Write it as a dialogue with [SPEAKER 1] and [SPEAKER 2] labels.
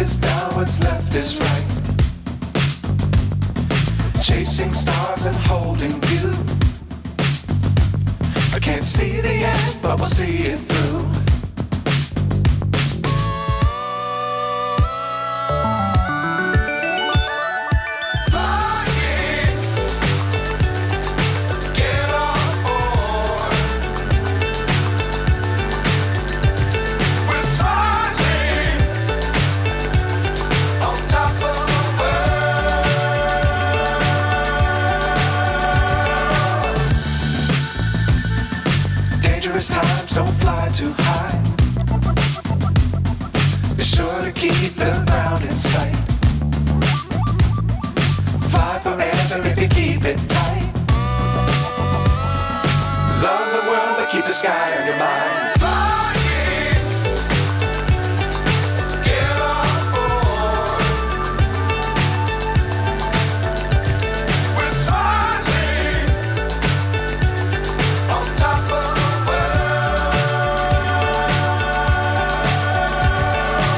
[SPEAKER 1] is down, what's left is right. Chasing stars and holding you. I can't see the end, but we'll see it through. Times don't fly too high. Be sure to keep the ground in sight. Fly forever if you keep it tight. Love the world, but keep the sky on your mind.